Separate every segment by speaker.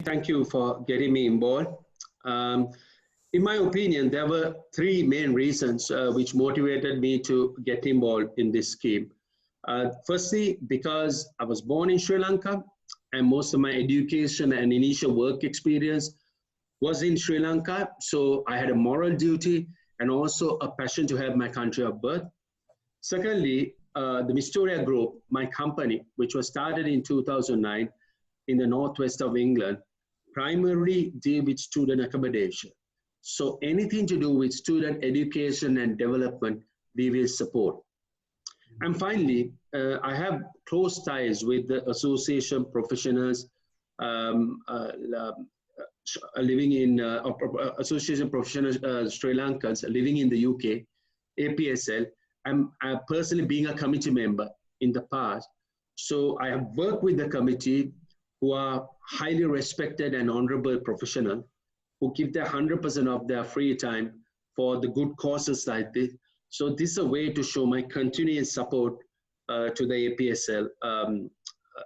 Speaker 1: Thank you for getting me involved. Um, in my opinion, there were three main reasons which motivated me to get involved in this scheme. Firstly, because I was born in Sri Lanka and most of my education and initial work experience was in Sri Lanka. So I had a moral duty and also a passion to help my country of birth. Secondly, the Mistoria Group, my company, which was started in 2009 in the northwest of England, primarily deal with student accommodation. So anything to do with student education and development, we will support. And finally, I have close ties with the association professionals living in association professionals Sri Lankans living in the UK, APSL. I'm personally being a committee member in the past. So I have worked with the committee who are highly respected and honorable professionals who give their 100% of their free time for the good causes like this. So this is a way to show my continuous support to the APSL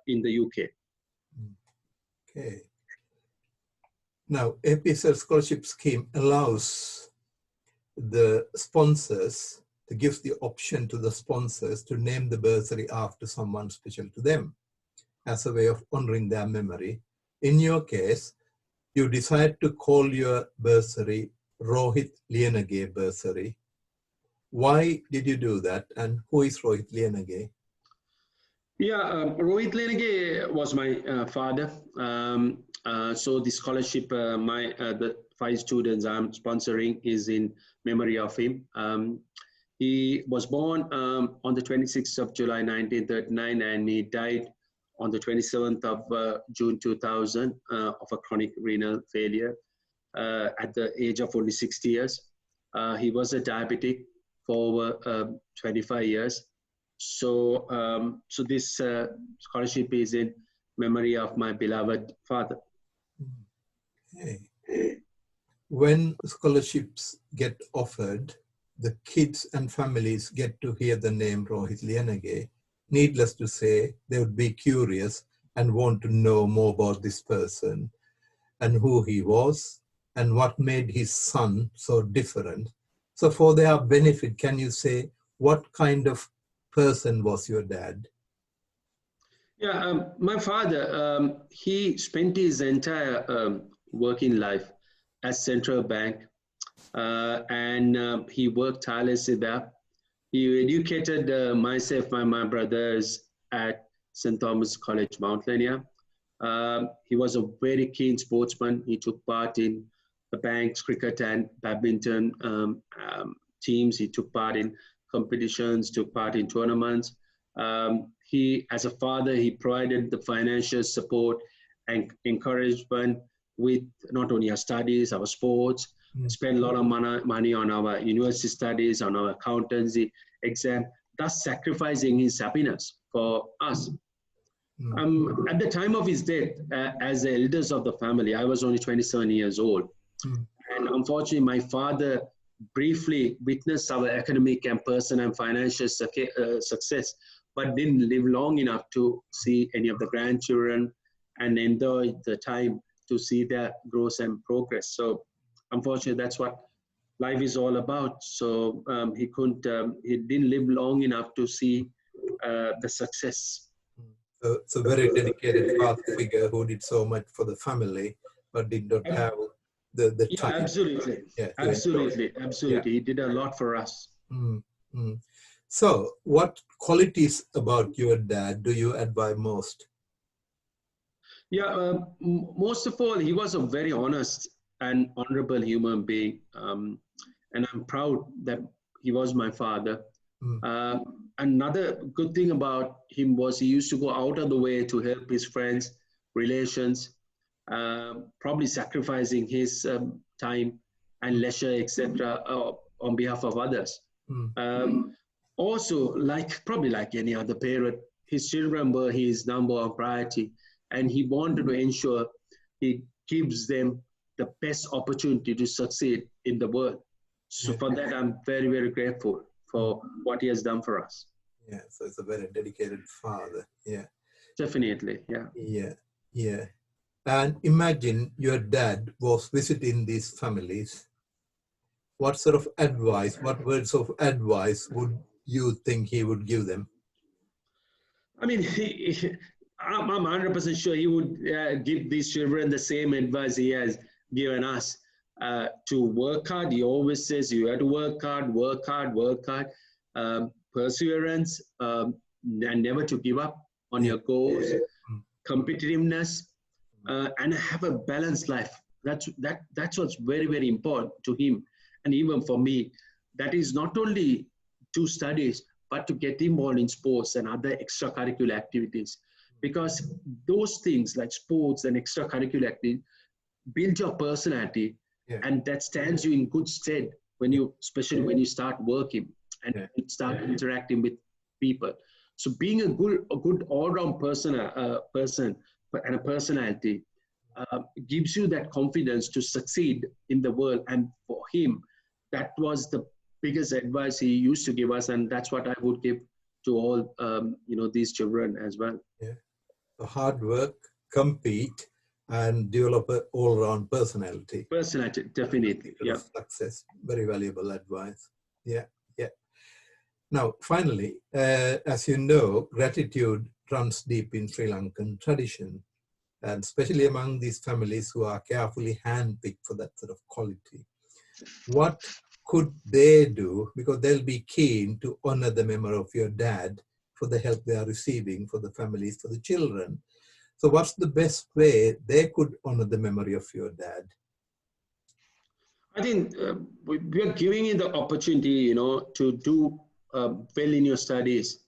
Speaker 1: in the UK.
Speaker 2: Okay. Now, APSL scholarship scheme allows the sponsors to give the option to the sponsors to name the bursary after someone special to them as a way of honoring their memory. In your case, you decide to call your bursary Rohit Liyanage bursary. Why did you do that, and who is Rohit Liyanage?
Speaker 1: Yeah, Rohit Liyanage was my father. So the scholarship, the 5 students I'm sponsoring is in memory of him. He was born on the 26th of July 1939 and he died on the 27th of June 2000 of a chronic renal failure at the age of only 60 years. He was a diabetic for over 25 years. So, so this scholarship is in memory of my beloved father.
Speaker 2: Okay. When scholarships get offered, the kids and families get to hear the name Rohit Liyanage. Needless to say, they would be curious and want to know more about this person and who he was and what made his son so different. So for their benefit, can you say what kind of person was your dad?
Speaker 1: Yeah, my father, he spent his entire working life at Central Bank and he worked tirelessly there. He educated myself and my brothers at St. Thomas College, Mount Lenya. He was a very keen sportsman. He took part in the bank's cricket and badminton teams. He took part in competitions, took part in tournaments. He, as a father, he provided the financial support and encouragement with not only our studies, our sports, spent a lot of money on our university studies, on our accountancy exam, thus sacrificing his happiness for us. At the time of his death, as the elders of the family, I was only 27 years old. And unfortunately, my father briefly witnessed our academic and personal and financial success, but didn't live long enough to see any of the grandchildren and enjoy the time to see their growth and progress. So unfortunately, that's what life is all about. So he didn't live long enough to see the success.
Speaker 2: So it's a very dedicated father figure who did so much for the family, but did not have the time.
Speaker 1: Absolutely. Absolutely.
Speaker 2: Yeah.
Speaker 1: He did a lot for us.
Speaker 2: So what qualities about your dad do you admire most?
Speaker 1: Yeah, most of all, he was a very honest and honorable human being. And I'm proud that he was my father. Another good thing about him was he used to go out of the way to help his friends, relations, probably sacrificing his time and leisure, etc., on behalf of others. Also, probably like any other parent, his children were his number one priority, and he wanted to ensure he gives them the best opportunity to succeed in the world. So for that, I'm very, very grateful for what he has done for us.
Speaker 2: Yeah, so it's a very dedicated father. Yeah.
Speaker 1: Definitely, yeah.
Speaker 2: Yeah, yeah. And imagine your dad was visiting these families. What sort of advice, what words of advice would you think he would give them?
Speaker 1: I mean, I'm 100% sure he would give these children the same advice he has given us to work hard. He always says you have to work hard, work hard, work hard, perseverance, and never to give up on your goals, competitiveness, and have a balanced life. That's what's very, very important to him. And even for me, that is not only to studies, but to get involved in sports and other extracurricular activities. Because those things like sports and extracurricular activities build your personality, and that stands you in good stead when you, especially when you start working and start interacting with people. So being a good all-round person and a personality gives you that confidence to succeed in the world. And for him, that was the biggest advice he used to give us, and that's what I would give to all these children as well.
Speaker 2: Yeah. So hard work, compete, and develop an all-round personality.
Speaker 1: Personality, definitely. Yeah.
Speaker 2: Success, very valuable advice. Yeah, yeah. Now, finally, as you know, gratitude runs deep in Sri Lankan tradition, and especially among these families who are carefully handpicked for that sort of quality. What could they do, because they'll be keen to honor the memory of your dad for the help they are receiving for the families, for the children. So what's the best way they could honor the memory of your dad?
Speaker 1: I think we are giving you the opportunity, to do well in your studies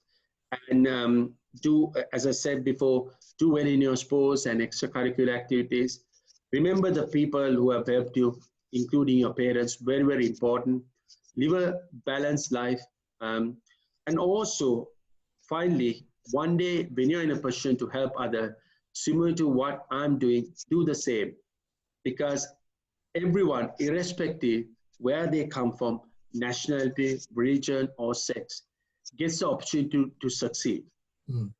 Speaker 1: and do, as I said before, do well in your sports and extracurricular activities. Remember the people who have helped you, including your parents, very, very important. Live a balanced life. And also, finally, one day when you're in a position to help others, similar to what I'm doing, do the same. Because everyone, irrespective where they come from, nationality, religion, or sex, gets the opportunity to succeed.
Speaker 2: Mm.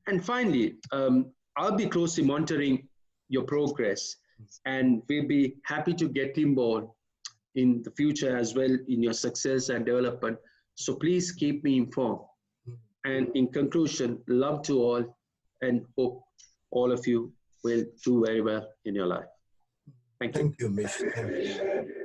Speaker 1: And finally, I'll be closely monitoring your progress, and we'll be happy to get involved in the future as well in your success and development. So please keep me informed. And in conclusion, love to all, and hope all of you will do very well in your life. Thank you.
Speaker 2: Thank you, Mish. Thank you.